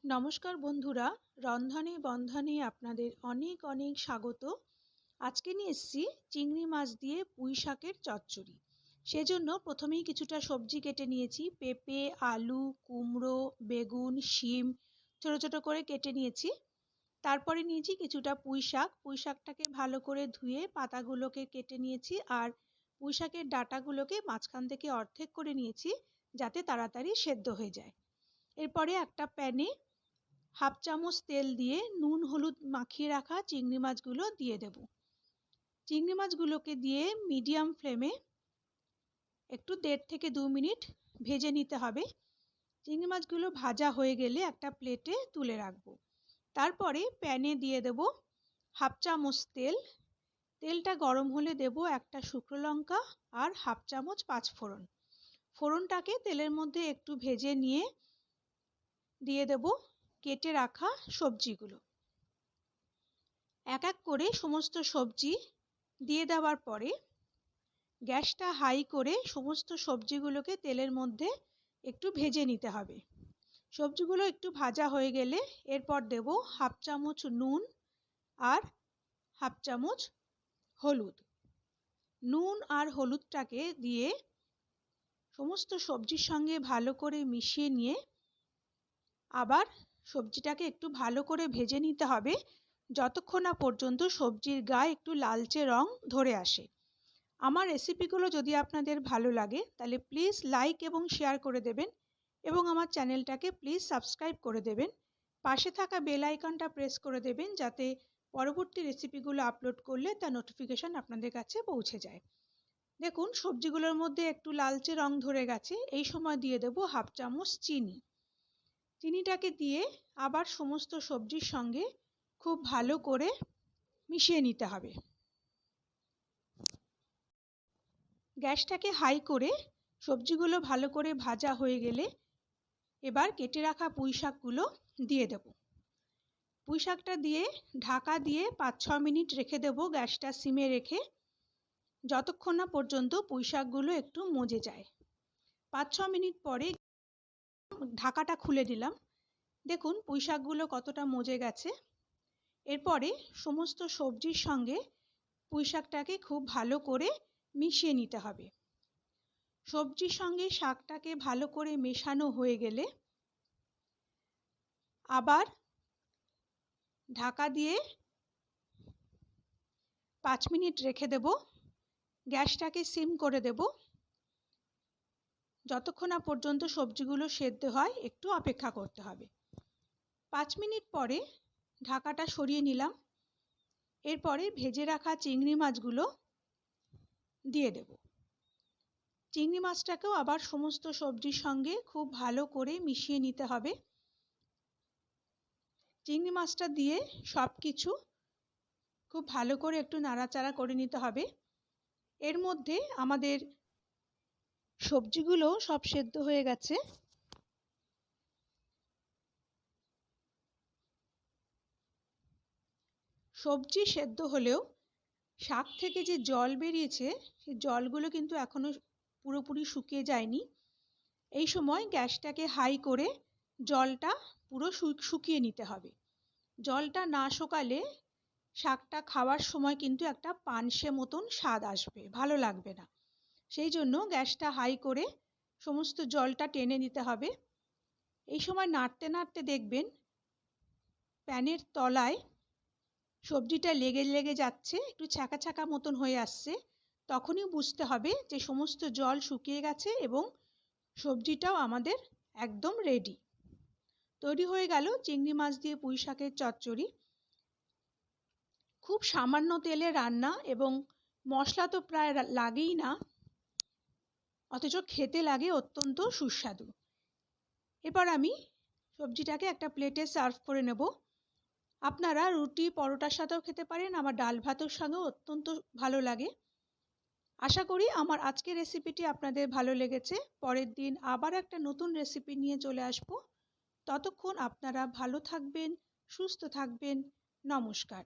নমস্কার বন্ধুরা, রন্ধনে বন্ধনে আপনাদের অনেক অনেক স্বাগত। আজকে নিয়ে এসেছি চিংড়ি মাছ দিয়ে পুঁই শাকের চচ্চড়ি। সেজন্য প্রথমেই কিছুটা সবজি কেটে নিয়েছি। পেঁপে, আলু, কুমড়ো, বেগুন, শিম ছোট ছোট করে কেটে নিয়েছি। তারপরে নিয়েছি কিছুটা পুঁই শাক। পুঁই শাকটাকে ভালো করে ধুয়ে পাতাগুলোকে কেটে নিয়েছি, আর পুঁই শাকের ডাঁটাগুলোকে মাঝখান থেকে অর্ধেক করে নিয়েছি যাতে তাড়াতাড়ি সেদ্ধ হয়ে যায়। এরপরে একটা প্যানে হাফ চামচ তেল দিয়ে নুন হলুদ মাখিয়ে রাখা চিংড়ি মাছগুলো দিয়ে দেব। চিংড়ি মাছগুলোকে দিয়ে মিডিয়াম ফ্লেমে একটু 1.5 থেকে 2 মিনিট ভেজে নিতে হবে। চিংড়ি মাছগুলো ভাজা হয়ে গেলে একটা প্লেটে তুলে রাখবো। তারপরে প্যানে দিয়ে দেব হাফ চামচ তেল। তেলটা গরম হলে দেব একটা শুকনো লঙ্কা আর হাফ চামচ পাঁচফোড়ন। ফোড়নটাকে তেলের মধ্যে একটু ভেজে নিয়ে দিয়ে দেব কেটে রাখা সবজিগুলো। এক এক করে সমস্ত সবজি দিয়ে দেওয়ার পরে গ্যাসটা হাই করে সমস্ত সবজিগুলোকে তেলের মধ্যে একটু ভেজে নিতে হবে। সবজিগুলো একটু ভাজা হয়ে গেলে এরপর দেব হাফ চামচ নুন আর হাফ চামচ হলুদ। নুন আর হলুদটাকে দিয়ে সমস্ত সবজির সঙ্গে ভালো করে মিশিয়ে নিয়ে আবার সবজিটাকে একটু ভালো করে ভেজে নিতে হবে যতক্ষণ না পর্যন্ত সবজির গায়ে একটু লালচে রং ধরে আসে। আমার রেসিপিগুলো যদি আপনাদের ভালো লাগে তাহলে প্লিজ লাইক এবং শেয়ার করে দেবেন এবং আমার চ্যানেলটাকে প্লিজ সাবস্ক্রাইব করে দেবেন। পাশে থাকা বেল আইকনটা প্রেস করে দেবেন যাতে পরবর্তী রেসিপিগুলো আপলোড করলে তার নোটিফিকেশন আপনাদের কাছে পৌঁছে যায়। দেখুন সবজিগুলোর মধ্যে একটু লালচে রং ধরে গেছে। এই সময় দিয়ে দেব হাফ চামচ চিনি। চিনিটাকে দিয়ে আবার সমস্ত সবজির সঙ্গে খুব ভালো করে মিশিয়ে নিতে হবে। গ্যাসটাকে হাই করে সবজিগুলো ভালো করে ভাজা হয়ে গেলে এবার কেটে রাখা পুঁই শাকগুলো দিয়ে দেব। পুঁই শাকটা দিয়ে ঢাকা দিয়ে 5-6 মিনিট রেখে দেব গ্যাসটা সিমে রেখে, যতক্ষণ না পর্যন্ত পুঁই শাকগুলো একটু মজে যায়। 5-6 মিনিট পরে ঢাকাটা খুলে দিলাম। দেখুন পুঁই শাকগুলো কতটা মজে গেছে। এরপরে সমস্ত সবজির সঙ্গে পুঁই শাকটাকে খুব ভালো করে মিশিয়ে নিতে হবে। সবজির সঙ্গে শাকটাকে ভালো করে মেশানো হয়ে গেলে আবার ঢাকা দিয়ে 5 মিনিট রেখে দেব। গ্যাসটাকে সিম করে দেব। যতক্ষণ না পর্যন্ত সবজিগুলো সেদ্ধ হয় একটু অপেক্ষা করতে হবে। 5 মিনিট পরে ঢাকাটা সরিয়ে নিলাম। এরপরে ভেজে রাখা চিংড়ি মাছগুলো দিয়ে দেব। চিংড়ি মাছটাকেও আবার সমস্ত সবজির সঙ্গে খুব ভালো করে মিশিয়ে নিতে হবে। চিংড়ি মাছটা দিয়ে সব কিছু খুব ভালো করে একটু নাড়াচাড়া করে নিতে হবে। এর মধ্যে আমাদের সবজিগুলো সব সেদ্ধ হয়ে গেছে। সবজি সেদ্ধ হলেও শাক থেকে যে জল বেরিয়েছে সেই জলগুলো কিন্তু এখনো পুরোপুরি শুকিয়ে যায়নি। এই সময় গ্যাসটাকে হাই করে জলটা পুরো শুকিয়ে নিতে হবে। জলটা না শুকালে শাকটা খাওয়ার সময় কিন্তু একটা পানসে মতন স্বাদ আসবে, ভালো লাগবে না। সেই জন্য গ্যাসটা হাই করে সমস্ত জলটা টেনে নিতে হবে। এই সময় নাড়তে নাড়তে দেখবেন প্যানের তলায় সবজিটা লেগে লেগে যাচ্ছে, একটু ছ্যাঁকা ছ্যাঁকা মতন হয়ে আসছে। তখনই বুঝতে হবে যে সমস্ত জল শুকিয়ে গেছে এবং সবজিটাও আমাদের একদম রেডি। তৈরি হয়ে গেল চিংড়ি মাছ দিয়ে পুঁই শাকের চচ্চড়ি। খুব সামান্য তেলে রান্না এবং মশলা তো প্রায় লাগেই না, অথচ খেতে লাগে অত্যন্ত সুস্বাদু। এরপর আমি সবজিটাকে একটা প্লেটে সার্ভ করে নেব। আপনারা রুটি পরোটার সাথেও খেতে পারেন, আমার ডাল ভাতের সঙ্গেও অত্যন্ত ভালো লাগে। আশা করি আমার আজকের রেসিপিটি আপনাদের ভালো লেগেছে। পরের দিন আবার একটা নতুন রেসিপি নিয়ে চলে আসব। ততক্ষণ আপনারা ভালো থাকবেন, সুস্থ থাকবেন। নমস্কার।